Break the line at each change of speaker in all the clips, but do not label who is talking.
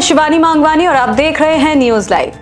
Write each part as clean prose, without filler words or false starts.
शिवानी मांगवानी और आप देख रहे हैं न्यूज लाइव।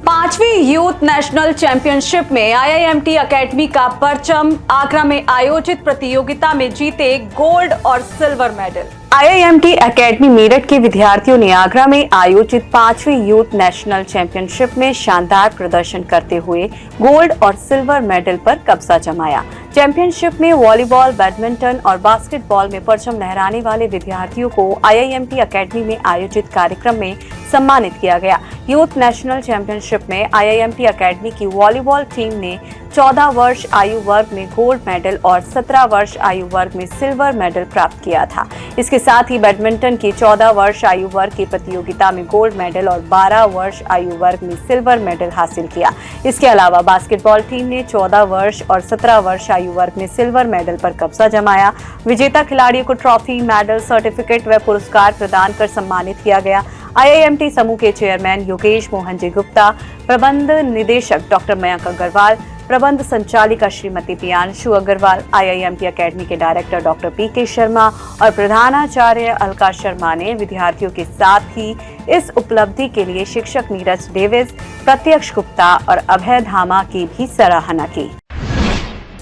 5वीं यूथ नेशनल चैंपियनशिप में आईआईएमटी एकेडमी का परचम आगरा में आयोजित प्रतियोगिता में जीते गोल्ड और silver medal. IIMT academy Meerut के विद्यार्थियों ने आगरा में आयोजित 5वीं यूथ नेशनल चैंपियनशिप में शानदार प्रदर्शन करते हुए गोल्ड और सिल्वर मेडल पर कब्जा जमाया। चैंपियनशिप में वॉलीबॉल, बैडमिंटन और बास्केटबॉल में परचम लहराने वाले विद्यार्थियों को आईआईएमटी एकेडमी में आयोजित कार्यक्रम में सम्मानित किया गया। यूथ नेशनल चैंपियनशिप में आईआईएमटी एकेडमी की वॉलीबॉल टीम ने 14 वर्ष आयु वर्ग में गोल्ड मेडल और 17 वर्ष आयु वर्ग में सिल्वर मेडल प्राप्त किया था। इसके साथ ही बैडमिंटन की 14 वर्ष आयु वर्ग की प्रतियोगिता में गोल्ड मेडल और 12 वर्ष आयु वर्ग में सिल्वर मेडल हासिल किया। इसके अलावा बास्केटबॉल टीम ने 14 वर्ष और 17 वर्ष आयु वर्ग में सिल्वर मेडल पर कब्जा जमाया। विजेता खिलाड़ियों को ट्रॉफी, मेडल, सर्टिफिकेट व पुरस्कार प्रदान कर सम्मानित किया गया। आईआईएमटी समूह के चेयरमैन योगेश मोहन जी गुप्ता, प्रबंध निदेशक डॉक्टर मयंक अग्रवाल, प्रबंध संचालिका श्रीमती प्रियांशु अग्रवाल, आईआईएमटी एकेडमी के डायरेक्टर डॉक्टर पीके शर्मा और प्रधानाचार्य अलका शर्मा ने विद्यार्थियों के साथ ही इस उपलब्धि के लिए शिक्षक नीरज डेविस, प्रत्यक्ष गुप्ता और अभय धामा की भी सराहना की।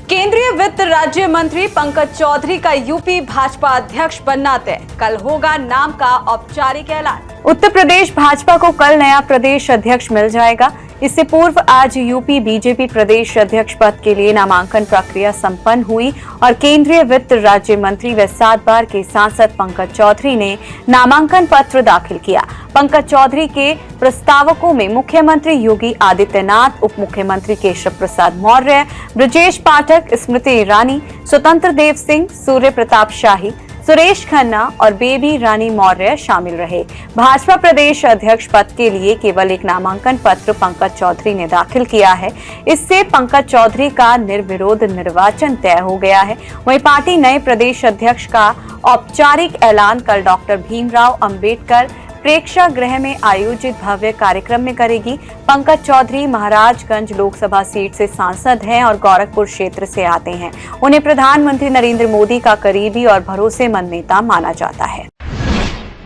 केंद्रीय वित्त राज्य मंत्री पंकज चौधरी का यूपी भाजपा अध्यक्ष बनना तय, कल होगा नाम का औपचारिक ऐलान। उत्तर प्रदेश भाजपा को कल नया प्रदेश अध्यक्ष मिल जाएगा। इससे पूर्व आज यूपी बीजेपी प्रदेश अध्यक्ष पद के लिए नामांकन प्रक्रिया संपन्न हुई और केंद्रीय वित्त राज्य मंत्री व 7 बार के सांसद पंकज चौधरी ने नामांकन पत्र दाखिल किया। पंकज चौधरी के प्रस्तावकों में मुख्यमंत्री योगी आदित्यनाथ, उप मुख्यमंत्री केशव प्रसाद मौर्य, ब्रजेश पाठक, स्मृति ईरानी, स्वतंत्र देव सिंह, सूर्य प्रताप शाही, सुरेश खन्ना और बेबी रानी मौर्य शामिल रहे। भाजपा प्रदेश अध्यक्ष पद के लिए केवल एक नामांकन पत्र पंकज चौधरी ने दाखिल किया है। इससे पंकज चौधरी का निर्विरोध निर्वाचन तय हो गया है। वहीं पार्टी नए प्रदेश अध्यक्ष का औपचारिक ऐलान कल डॉक्टर भीमराव अंबेडकर प्रेक्षागृह में आयोजित भव्य कार्यक्रम में करेगी। पंकज चौधरी महाराजगंज लोकसभा सीट से सांसद हैं और गोरखपुर क्षेत्र से आते हैं। उन्हें प्रधानमंत्री नरेंद्र मोदी का करीबी और भरोसेमंद नेता माना जाता है।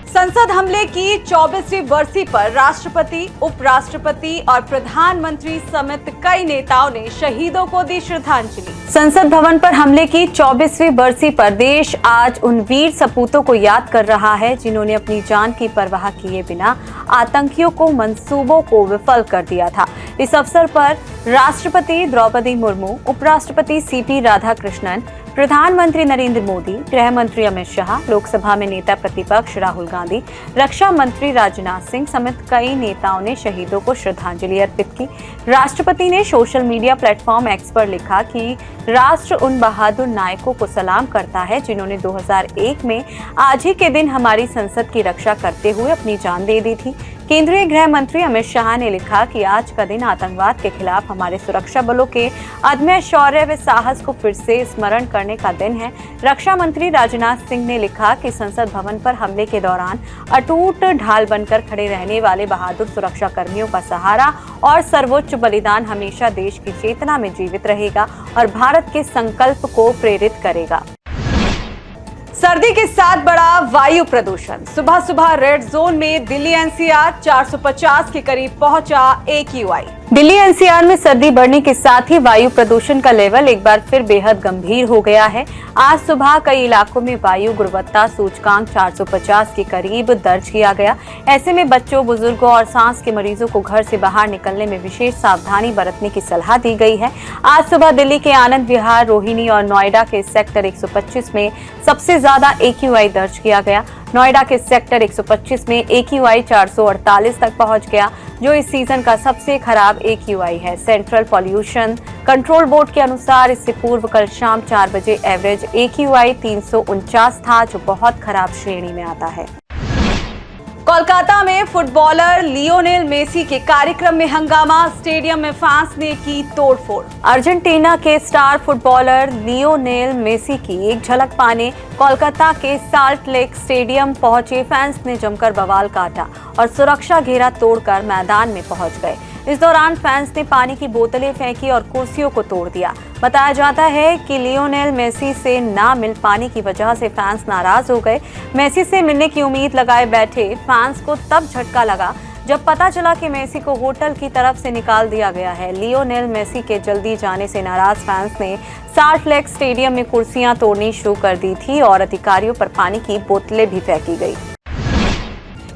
संसद हमले की 24वीं बरसी पर राष्ट्रपति, उपराष्ट्रपति और प्रधानमंत्री समेत कई नेताओं ने शहीदों को दी श्रद्धांजलि। संसद भवन पर हमले की 24वीं बरसी पर देश आज उन वीर सपूतों को याद कर रहा है जिन्होंने अपनी जान की परवाह किए बिना आतंकियों को मंसूबों को विफल कर दिया था। इस अवसर पर राष्ट्रपति द्रौपदी मुर्मू, उपराष्ट्रपति सीपी राधाकृष्णन, प्रधानमंत्री नरेंद्र मोदी, गृह मंत्री अमित शाह, लोकसभा में नेता प्रतिपक्ष राहुल गांधी, रक्षा मंत्री राजनाथ सिंह समेत कई नेताओं ने शहीदों को श्रद्धांजलि अर्पित की। राष्ट्रपति ने सोशल मीडिया प्लेटफॉर्म एक्स पर लिखा कि राष्ट्र उन बहादुर नायकों को सलाम करता है जिन्होंने 2001 में आज ही के दिन हमारी संसद की रक्षा करते हुए अपनी जान दे दी थी। केंद्रीय गृह मंत्री अमित शाह ने लिखा कि आज का दिन आतंकवाद के खिलाफ हमारे सुरक्षा बलों के अदम्य शौर्य व साहस को फिर से स्मरण करने का दिन है। रक्षा मंत्री राजनाथ सिंह ने लिखा कि संसद भवन पर हमले के दौरान अटूट ढाल बनकर खड़े रहने वाले बहादुर सुरक्षा कर्मियों का सहारा और सर्वोच्च बलिदान हमेशा देश की चेतना में जीवित रहेगा और भारत के संकल्प को प्रेरित करेगा। सर्दी के साथ बढ़ा वायु प्रदूषण। सुबह सुबह रेड जोन में दिल्ली एनसीआर 450 के करीब पहुंचा AQI। दिल्ली एनसीआर में सर्दी बढ़ने के साथ ही वायु प्रदूषण का लेवल एक बार फिर बेहद गंभीर हो गया है। आज सुबह कई इलाकों में वायु गुणवत्ता सूचकांक 450 के करीब दर्ज किया गया। ऐसे में बच्चों, बुजुर्गों और सांस के मरीजों को घर से बाहर निकलने में विशेष सावधानी बरतने की सलाह दी गई है। आज सुबह दिल्ली के आनंद विहार, रोहिणी और नोएडा के सेक्टर 125 में सबसे ज्यादा AQI दर्ज किया गया। नोएडा के सेक्टर 125 में AQI 448 तक पहुंच गया, जो इस सीजन का सबसे खराब AQI है। सेंट्रल पॉल्यूशन कंट्रोल बोर्ड के अनुसार इससे पूर्व कल शाम 4 बजे एवरेज AQI 349 था, जो बहुत खराब श्रेणी में आता है। कोलकाता में फुटबॉलर लियोनेल मेसी के कार्यक्रम में हंगामा, स्टेडियम में फैंस ने की तोड़फोड़। अर्जेंटीना के स्टार फुटबॉलर लियोनेल मेसी की एक झलक पाने कोलकाता के साल्ट लेक स्टेडियम पहुंचे फैंस ने जमकर बवाल काटा और सुरक्षा घेरा तोड़कर मैदान में पहुंच गए। इस दौरान फैंस ने पानी की बोतलें फेंकी और कुर्सियों को तोड़ दिया। बताया जाता है कि लियोनेल मेसी से ना मिल पाने की वजह से फैंस नाराज हो गए। मेसी से मिलने की उम्मीद लगाए बैठे फैंस को तब झटका लगा जब पता चला कि मेसी को होटल की तरफ से निकाल दिया गया है। लियोनेल मेसी के जल्दी जाने से नाराज फैंस ने साल्ट लेक स्टेडियम में कुर्सियां तोड़नी शुरू कर दी थी और अधिकारियों पर पानी की बोतलें भी फेंकी गई।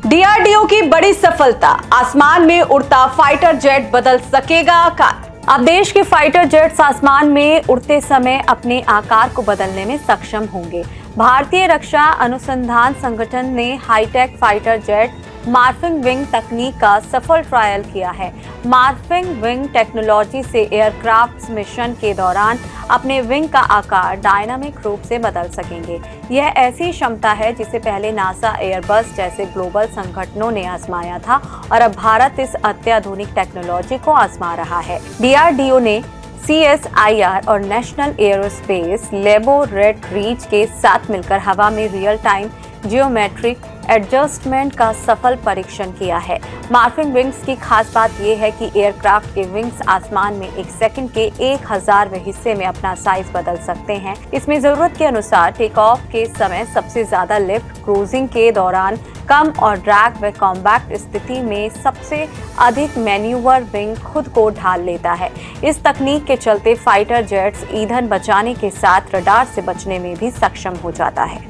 डीआरडीओ की बड़ी सफलता, आसमान में उड़ता फाइटर जेट बदल सकेगा आकार। अब देश के फाइटर जेट्स आसमान में उड़ते समय अपने आकार को बदलने में सक्षम होंगे। भारतीय रक्षा अनुसंधान संगठन ने hi tech fighter jet morphing wing तकनीक का सफल ट्रायल किया है। मॉर्फिंग विंग टेक्नोलॉजी से एयरक्राफ्ट मिशन के दौरान अपने विंग का आकार डायनामिक रूप से बदल सकेंगे। यह ऐसी क्षमता है जिसे पहले नासा, एयरबस जैसे ग्लोबल संगठनों ने आजमाया था और अब भारत इस अत्याधुनिक टेक्नोलॉजी को आजमा रहा है। डीआरडीओ ने CSIR और नेशनल एयरोस्पेस लेबोरेटरीज के साथ मिलकर हवा में रियल टाइम जियोमेट्रिक एडजस्टमेंट का सफल परीक्षण किया है। मॉर्फिंग विंग्स की खास बात यह है कि एयरक्राफ्ट के विंग्स आसमान में एक सेकंड के 1000वें हिस्से में अपना साइज बदल सकते हैं। इसमें जरूरत के अनुसार टेक ऑफ के समय सबसे ज्यादा लिफ्ट, क्रूजिंग के दौरान कम और ड्रैग व कॉम्पैक्ट स्थिति में सबसे अधिक मैन्यूवर विंग खुद को ढाल लेता है। इस तकनीक के चलते फाइटर जेट्स ईंधन बचाने के साथ रडार से बचने में भी सक्षम हो जाता है।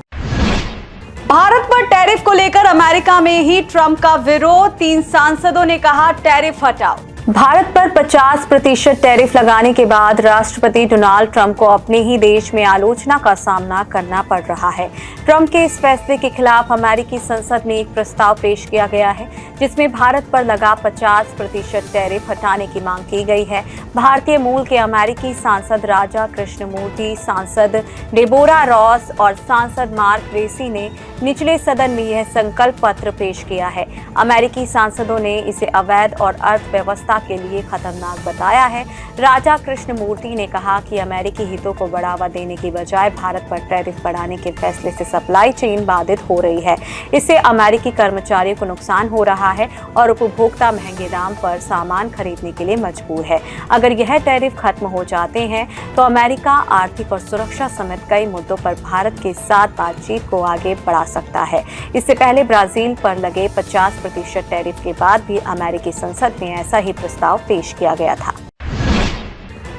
भारत पर टैरिफ को लेकर अमेरिका में ही ट्रंप का विरोध, 3 सांसदों ने कहा टैरिफ हटाओ। भारत पर 50% टैरिफ लगाने के बाद राष्ट्रपति डोनाल्ड ट्रंप को अपने ही देश में आलोचना का सामना करना पड़ रहा है। ट्रंप के इस फैसले के खिलाफ अमेरिकी संसद में एक प्रस्ताव पेश किया गया है जिसमें भारत पर लगा 50% टैरिफ हटाने की मांग की गई है। भारतीय मूल के अमेरिकी सांसद राजा कृष्णमूर्ति, सांसद डेबोरा रॉस और सांसद मार्क रेसी ने निचले सदन में यह संकल्प पत्र पेश किया है। अमेरिकी सांसदों ने इसे अवैध और अर्थव्यवस्था के लिए खतरनाक बताया है। राजा कृष्णमूर्ति ने कहा कि अमेरिकी हितों को बढ़ावा देने की बजाय भारत पर टैरिफ बढ़ाने के फैसले से सप्लाई चेन बाधित हो रही है। इससे अमेरिकी कर्मचारियों को नुकसान हो रहा है और उपभोक्ता महंगे दाम पर सामान खरीदने के लिए मजबूर है। अगर यह टैरिफ खत्म हो जाते हैं तो अमेरिका आर्थिक और सुरक्षा समेत कई मुद्दों पर भारत के साथ बातचीत को आगे बढ़ा सकता है। इससे पहले ब्राजील पर लगे 50% टैरिफ के बाद भी अमेरिकी संसद में ऐसा ही प्रस्ताव पेश किया गया था।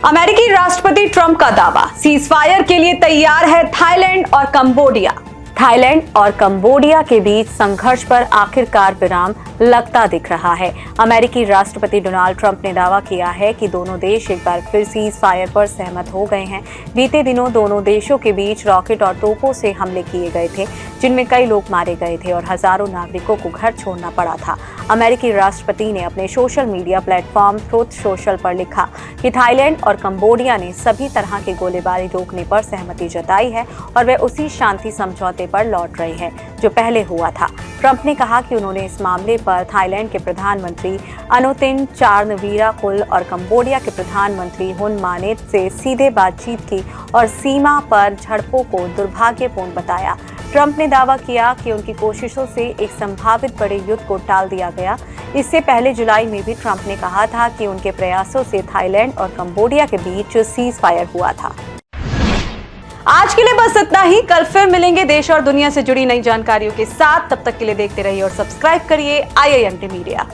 अमेरिकी राष्ट्रपति ट्रंप का दावा, सीजफायर के लिए तैयार है थाईलैंड और कंबोडिया। थाईलैंड और कंबोडिया के बीच संघर्ष पर आखिरकार विराम लगता दिख रहा है। अमेरिकी राष्ट्रपति डोनाल्ड ट्रंप ने दावा किया है कि दोनों देश एक बार फिर सीज फायर पर सहमत हो गए हैं। बीते दिनों दोनों देशों के बीच रॉकेट और तोपों से हमले किए गए थे जिनमें कई लोग मारे गए थे और हजारों नागरिकों को घर छोड़ना पड़ा था। अमेरिकी राष्ट्रपति ने अपने social media platform truth social पर लिखा कि थाईलैंड और कंबोडिया ने सभी तरह की गोलीबारी रोकने पर सहमति जताई है और वे उसी शांति समझौते पर लौट रहे हैं जो पहले हुआ था। ट्रंप ने कहा कि उन्होंने इस मामले पर थाईलैंड के प्रधानमंत्री अनुतिन चार्नवीराकुल और कंबोडिया के प्रधानमंत्री हुन मानेत से सीधे बातचीत की और सीमा पर झड़पों को दुर्भाग्यपूर्ण बताया। ट्रंप ने दावा किया कि उनकी कोशिशों से एक संभावित बड़े युद्ध को टाल दिया गया। इससे पहले जुलाई में भी ट्रंप ने कहा था कि उनके प्रयासों से थाईलैंड और कंबोडिया के बीच सीज फायर हुआ था। आज के लिए बस इतना ही। कल फिर मिलेंगे देश और दुनिया से जुड़ी नई जानकारियों के साथ। तब तक के लिए देखते रहिए और सब्सक्राइब करिए IIMT मीडिया।